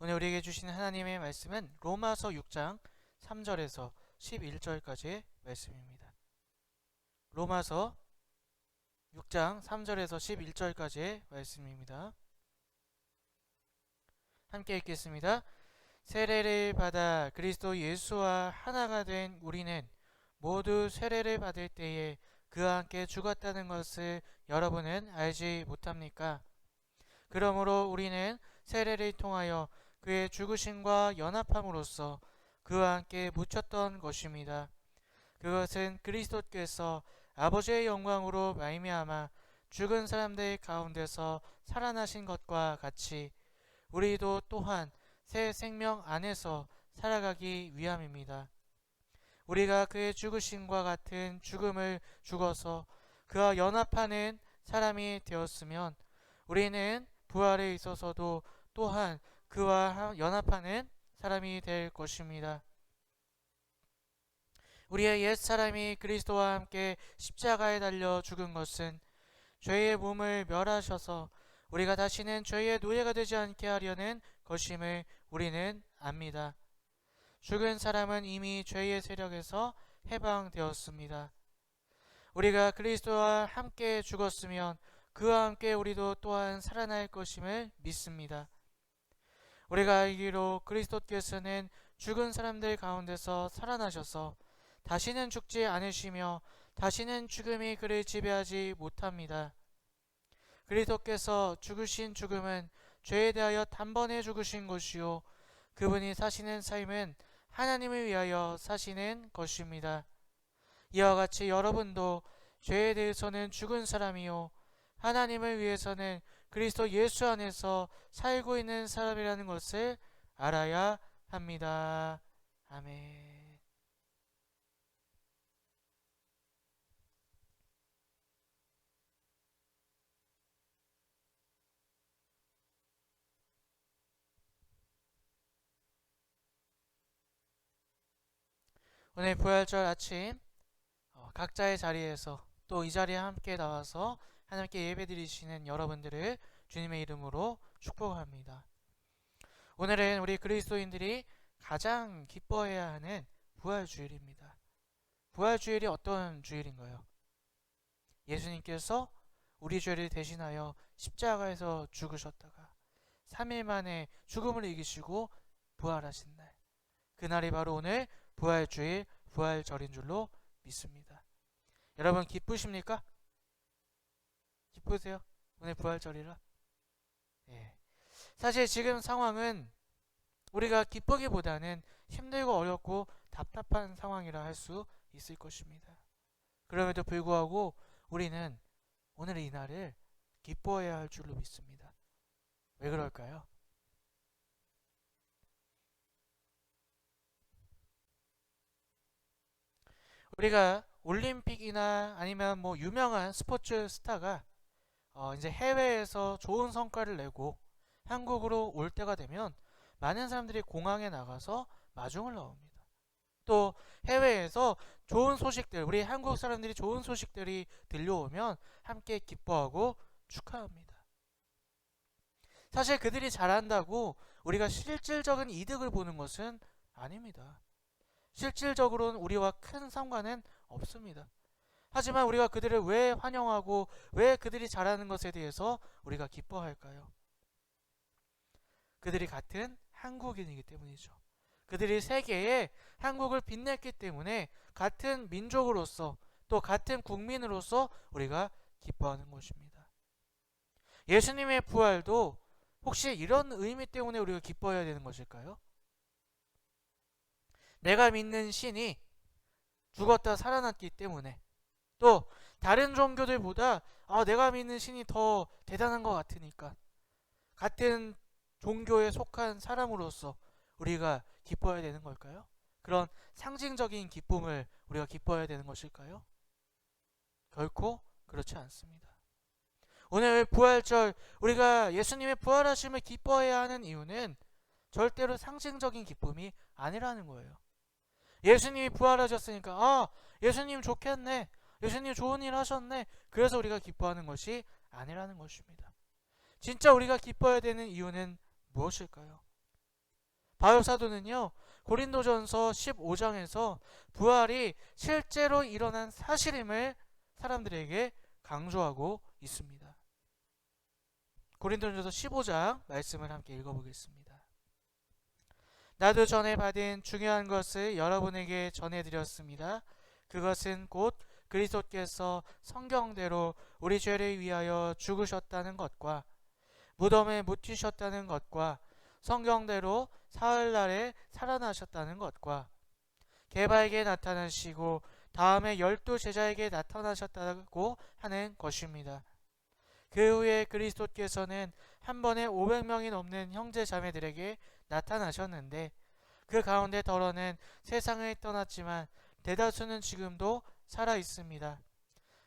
오늘 우리에게 주시는 하나님의 말씀은 로마서 6장 3절에서 11절까지의 말씀입니다. 로마서 6장 3절에서 11절까지의 말씀입니다. 함께 읽겠습니다. 세례를 받아 그리스도 예수와 하나가 된 우리는 모두 세례를 받을 때에 그와 함께 죽었다는 것을 여러분은 알지 못합니까? 그러므로 우리는 세례를 통하여 그의 죽으심과 연합함으로써 그와 함께 묻혔던 것입니다. 그것은 그리스도께서 아버지의 영광으로 말미암아 죽은 사람들 가운데서 살아나신 것과 같이 우리도 또한 새 생명 안에서 살아가기 위함입니다. 우리가 그의 죽으심과 같은 죽음을 죽어서 그와 연합하는 사람이 되었으면 우리는 부활에 있어서도 또한 그와 연합하는 사람이 될 것입니다. 우리의 옛 사람이 그리스도와 함께 십자가에 달려 죽은 것은 죄의 몸을 멸하셔서 우리가 다시는 죄의 노예가 되지 않게 하려는 것임을 우리는 압니다. 죽은 사람은 이미 죄의 세력에서 해방되었습니다. 우리가 그리스도와 함께 죽었으면 그와 함께 우리도 또한 살아날 것임을 믿습니다. 우리가 알기로 그리스도께서는 죽은 사람들 가운데서 살아나셔서 다시는 죽지 않으시며 다시는 죽음이 그를 지배하지 못합니다. 그리스도께서 죽으신 죽음은 죄에 대하여 단번에 죽으신 것이요 그분이 사시는 삶은 하나님을 위하여 사시는 것입니다. 이와 같이 여러분도 죄에 대해서는 죽은 사람이요 하나님을 위해서는 그리스도 예수 안에서 살고 있는 사람이라는 것을 알아야 합니다. 아멘. 오늘 부활절 아침 각자의 자리에서 또 이 자리에 함께 나와서 하나님께 예배드리시는 여러분들을 주님의 이름으로 축복합니다. 오늘은 우리 그리스도인들이 가장 기뻐해야 하는 부활주일입니다. 부활주일이 어떤 주일인가요? 예수님께서 우리 죄를 대신하여 십자가에서 죽으셨다가 3일 만에 죽음을 이기시고 부활하신 날, 그날이 바로 오늘 부활주일, 부활절인 줄로 믿습니다. 여러분 기쁘십니까? 기쁘세요? 오늘 부활절이라? 예. 사실 지금 상황은 우리가 기쁘기보다는 힘들고 어렵고 답답한 상황이라 할 수 있을 것입니다. 그럼에도 불구하고 우리는 오늘 이 날을 기뻐해야 할 줄로 믿습니다. 왜 그럴까요? 우리가 올림픽이나 아니면 뭐 유명한 스포츠 스타가 이제 해외에서 좋은 성과를 내고 한국으로 올 때가 되면 많은 사람들이 공항에 나가서 마중을 나옵니다. 또 해외에서 좋은 소식들, 우리 한국 사람들이 좋은 소식들이 들려오면 함께 기뻐하고 축하합니다. 사실 그들이 잘한다고 우리가 실질적인 이득을 보는 것은 아닙니다. 실질적으로는 우리와 큰 상관은 없습니다. 하지만 우리가 그들을 왜 환영하고 왜 그들이 잘하는 것에 대해서 우리가 기뻐할까요? 그들이 같은 한국인이기 때문이죠. 그들이 세계에 한국을 빛냈기 때문에 같은 민족으로서 또 같은 국민으로서 우리가 기뻐하는 것입니다. 예수님의 부활도 혹시 이런 의미 때문에 우리가 기뻐해야 되는 것일까요? 내가 믿는 신이 죽었다 살아났기 때문에, 또 다른 종교들보다 내가 믿는 신이 더 대단한 것 같으니까, 같은 종교에 속한 사람으로서 우리가 기뻐해야 되는 걸까요? 그런 상징적인 기쁨을 우리가 기뻐해야 되는 것일까요? 결코 그렇지 않습니다. 오늘 부활절, 우리가 예수님의 부활하심을 기뻐해야 하는 이유는 절대로 상징적인 기쁨이 아니라는 거예요. 예수님이 부활하셨으니까 예수님 좋겠네, 예수님 좋은 일 하셨네, 그래서 우리가 기뻐하는 것이 아니라는 것입니다. 진짜 우리가 기뻐해야 되는 이유는 무엇일까요? 바울 사도는요, 고린도전서 15장에서 부활이 실제로 일어난 사실임을 사람들에게 강조하고 있습니다. 고린도전서 15장 말씀을 함께 읽어보겠습니다. 나도 전에 받은 중요한 것을 여러분에게 전해드렸습니다. 그것은 곧 그리스도께서 성경대로 우리 죄를 위하여 죽으셨다는 것과 무덤에 묻히셨다는 것과 성경대로 사흘날에 살아나셨다는 것과 개바에게 나타나시고 다음에 12 제자에게 나타나셨다고 하는 것입니다. 그 후에 그리스도께서는 한 번에 500명이 넘는 형제 자매들에게 나타나셨는데 그 가운데 더러는 세상을 떠났지만 대다수는 지금도 살아 있습니다.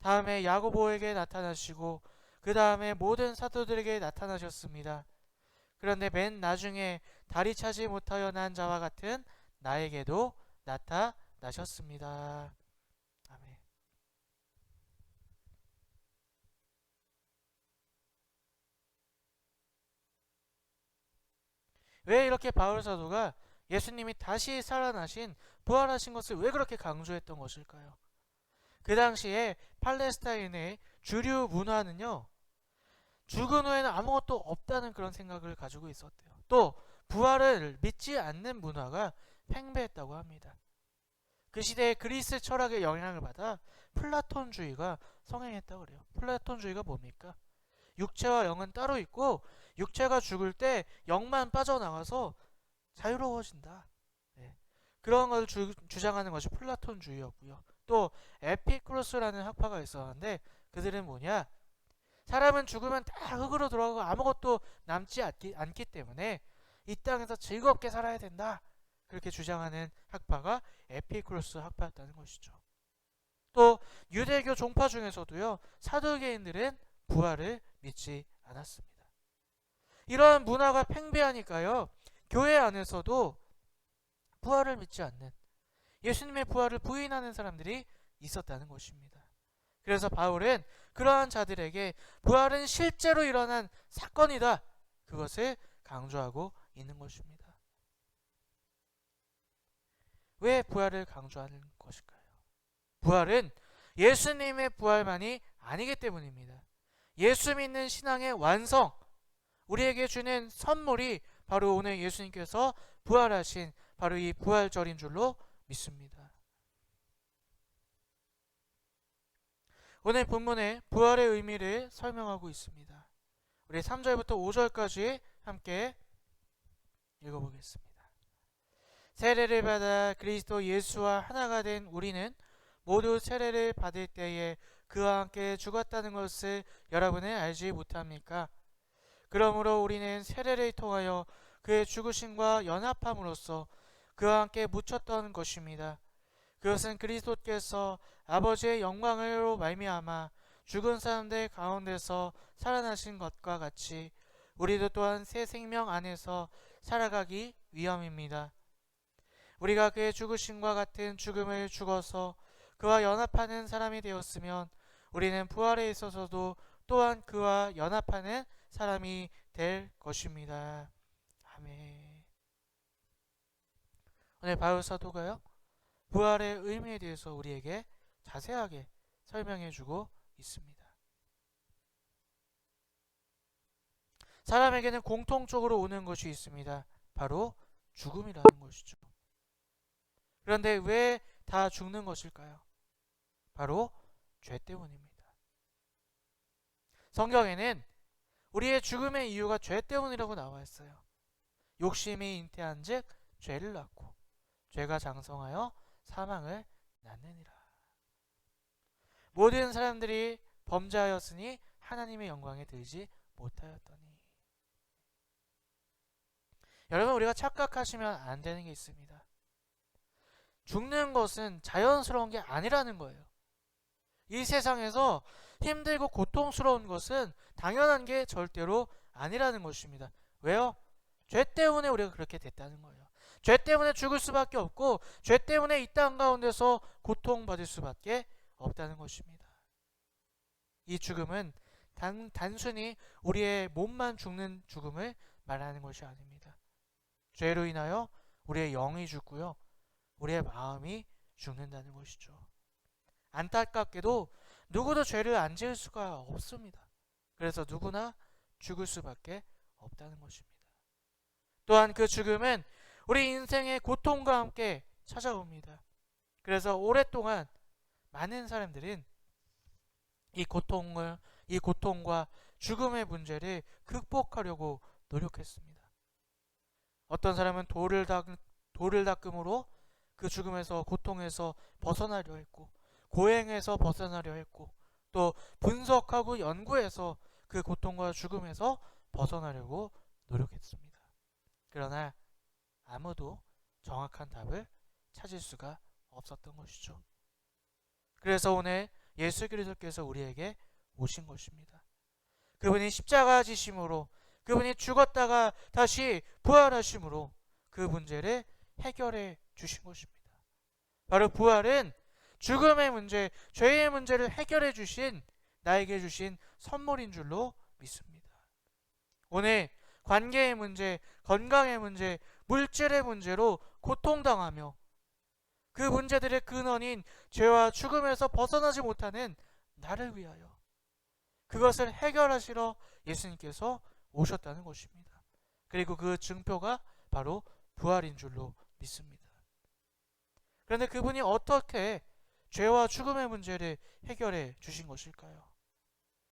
다음에 야고보에게 나타나시고 그 다음에 모든 사도들에게 나타나셨습니다. 그런데 맨 나중에 다리 차지 못하여 난 자와 같은 나에게도 나타나셨습니다. 아멘. 왜 이렇게 바울 사도가 예수님이 다시 살아나신 부활하신 것을 왜 그렇게 강조했던 것일까요? 그 당시에 팔레스타인의 주류 문화는요, 죽은 후에는 아무것도 없다는 그런 생각을 가지고 있었대요. 또 부활을 믿지 않는 문화가 팽배했다고 합니다. 그 시대에 그리스 철학의 영향을 받아 플라톤주의가 성행했다고 그래요. 플라톤주의가 뭡니까? 육체와 영은 따로 있고 육체가 죽을 때 영만 빠져나가서 자유로워진다. 네. 그런 걸 주장하는 것이 플라톤주의였고요. 또 에피쿠로스라는 학파가 있었는데 그들은 뭐냐? 사람은 죽으면 다 흙으로 돌아가고 아무것도 남지 않기 때문에 이 땅에서 즐겁게 살아야 된다. 그렇게 주장하는 학파가 에피쿠로스 학파였다는 것이죠. 또 유대교 종파 중에서도요, 사두개인들은 부활을 믿지 않았습니다. 이러한 문화가 팽배하니까요, 교회 안에서도 부활을 믿지 않는, 예수님의 부활을 부인하는 사람들이 있었다는 것입니다. 그래서 바울은 그러한 자들에게 부활은 실제로 일어난 사건이다, 그것을 강조하고 있는 것입니다. 왜 부활을 강조하는 것일까요? 부활은 예수님의 부활만이 아니기 때문입니다. 예수 믿는 신앙의 완성, 우리에게 주는 선물이 바로 오늘 예수님께서 부활하신 바로 이 부활절인 줄로 믿습니다. 오늘 본문에 부활의 의미를 설명하고 있습니다. 우리 3절부터 5절까지 함께 읽어보겠습니다. 세례를 받아 그리스도 예수와 하나가 된 우리는 모두 세례를 받을 때에 그와 함께 죽었다는 것을 여러분은 알지 못합니까? 그러므로 우리는 세례를 통하여 그의 죽으심과 연합함으로써 그와 함께 묻혔던 것입니다. 그것은 그리스도께서 아버지의 영광으로 말미암아 죽은 사람들 가운데서 살아나신 것과 같이 우리도 또한 새 생명 안에서 살아가기 위함입니다. 우리가 그의 죽으심과 같은 죽음을 죽어서 그와 연합하는 사람이 되었으면 우리는 부활에 있어서도 또한 그와 연합하는 사람이 될 것입니다. 아멘. 오늘 바울 사도가요, 부활의 의미에 대해서 우리에게 자세하게 설명해주고 있습니다. 사람에게는 공통적으로 오는 것이 있습니다. 바로 죽음이라는 것이죠. 그런데 왜 다 죽는 것일까요? 바로 죄 때문입니다. 성경에는 우리의 죽음의 이유가 죄 때문이라고 나와 있어요. 욕심이 잉태한 즉 죄를 낳고 죄가 장성하여 사망을 낳느니라. 모든 사람들이 범죄하였으니 하나님의 영광에 들지 못하였더니. 여러분, 우리가 착각하시면 안 되는 게 있습니다. 죽는 것은 자연스러운 게 아니라는 거예요. 이 세상에서 힘들고 고통스러운 것은 당연한 게 절대로 아니라는 것입니다. 왜요? 죄 때문에 우리가 그렇게 됐다는 거예요. 죄 때문에 죽을 수밖에 없고 죄 때문에 이 땅 가운데서 고통받을 수밖에 없다는 것입니다. 이 죽음은 단순히 우리의 몸만 죽는 죽음을 말하는 것이 아닙니다. 죄로 인하여 우리의 영이 죽고요. 우리의 마음이 죽는다는 것이죠. 안타깝게도 누구도 죄를 안 지을 수가 없습니다. 그래서 누구나 죽을 수밖에 없다는 것입니다. 또한 그 죽음은 우리 인생의 고통과 함께 찾아옵니다. 그래서 오랫동안 많은 사람들은 이 고통과 죽음의 문제를 극복하려고 노력했습니다. 어떤 사람은 돌을 닦음으로 그 죽음에서 고통에서 벗어나려 했고, 고행에서 벗어나려 했고, 또 분석하고 연구해서 그 고통과 죽음에서 벗어나려고 노력했습니다. 그러나 아무도 정확한 답을 찾을 수가 없었던 것이죠. 그래서 오늘 예수 그리스도께서 우리에게 오신 것입니다. 그분이 십자가 지심으로, 그분이 죽었다가 다시 부활하심으로 그 문제를 해결해 주신 것입니다. 바로 부활은 죽음의 문제, 죄의 문제를 해결해 주신, 나에게 주신 선물인 줄로 믿습니다. 오늘 관계의 문제, 건강의 문제, 물질의 문제로 고통당하며 그 문제들의 근원인 죄와 죽음에서 벗어나지 못하는 나를 위하여 그것을 해결하시러 예수님께서 오셨다는 것입니다. 그리고 그 증표가 바로 부활인 줄로 믿습니다. 그런데 그분이 어떻게 죄와 죽음의 문제를 해결해 주신 것일까요?